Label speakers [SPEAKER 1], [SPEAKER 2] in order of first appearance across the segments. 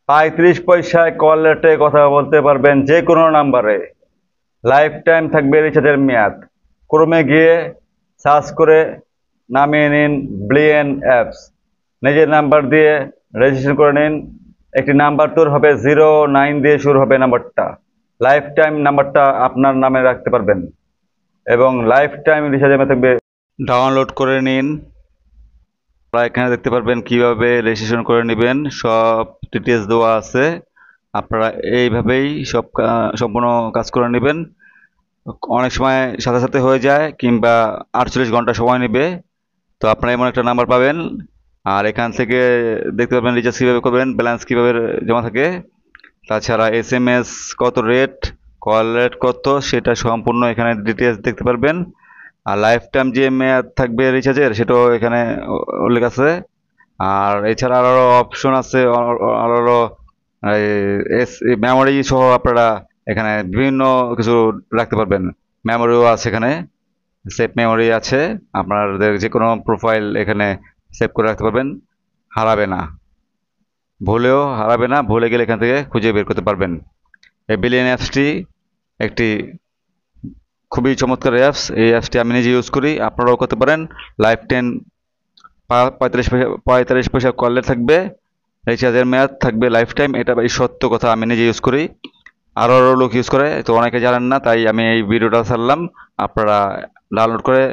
[SPEAKER 1] 35 পয়সায় কল রেটে কথা বলতে পারবেন যে কোনো নাম্বারে। লাইফ টাইম থাকবে রিচার্জের মেয়াদ। ক্রমে গিয়ে সার্চ করে নামিয়ে নিন ব্লিয়েন অ্যাপস। নিজের নাম্বার দিয়ে রেজিস্ট্রেশন করে নিন। একটি নাম্বার তোর হবে 09 দিয়ে শুরু হবে নাম্বারটা। লাইফ টাইম নাম্বারটা আপনার নামে রাখতে পারবেন এবং লাইফ টাইম রিচার্জের থাকবে। ডাউনলোড করে নিন। আপনারা এখানে দেখতে পারবেন কিভাবে রেজিস্ট্রেশন করে নেবেন, সব ডিটেলস দেওয়া আছে। আপনারা এইভাবেই সম্পূর্ণ কাজ করে নেবেন। অনেক সময় সাথে সাথে হয়ে যায় কিংবা 48 ঘন্টা সময় নেবে। তো আপনারা এমন একটা নাম্বার পাবেন, আর এখান থেকে দেখতে পাবেন রিচার্জ কীভাবে করবেন, ব্যালেন্স কীভাবে জমা থাকে, তাছাড়া SMS কত রেট, কল রেট কত, সেটা সম্পূর্ণ এখানে ডিটেলস দেখতে পারবেন। আর লাইফ টাইম যে মেয়াদ থাকবে রিচার্জের সেটাও এখানে উল্লেখ আছে। আর এছাড়া আরও অপশন আছে, আরও মেমোরি সহ আপনারা এখানে বিভিন্ন কিছু রাখতে পারবেন। মেমোরিও আছে এখানে, সেভ মেমোরি আছে। আপনাদের যে কোনো প্রোফাইল এখানে সেভ করে রাখতে পারবেন, হারাবে না, ভুলেও হারাবে না। ভুলে গেলে এখান থেকে খুঁজে বের করতে পারবেন। এই বিলিয়ন অ্যাপসটি একটি খুবই চমৎকার অ্যাপস। এই অ্যাপসটি আমি নিজে ইউজ করি, আপনারাও করতে পারেন। লাইফ টাইম 45 পয়সা কলে থাকবে, রিচার্জের মেয়াদ থাকবে লাইফ টাইম। এটা এই সত্য কথা, আমি নিজে ইউজ করি, আরও লোক ইউজ করে, তো অনেকে জানেন না, তাই আমি এই ভিডিওটা ছাড়লাম। আপনারা ডাউনলোড করে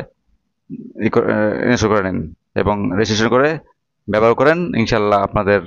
[SPEAKER 1] ইনস্টল করে নিন এবং রেজিস্ট্রেশন করে ব্যবহার করেন। ইনশাল্লাহ আপনাদের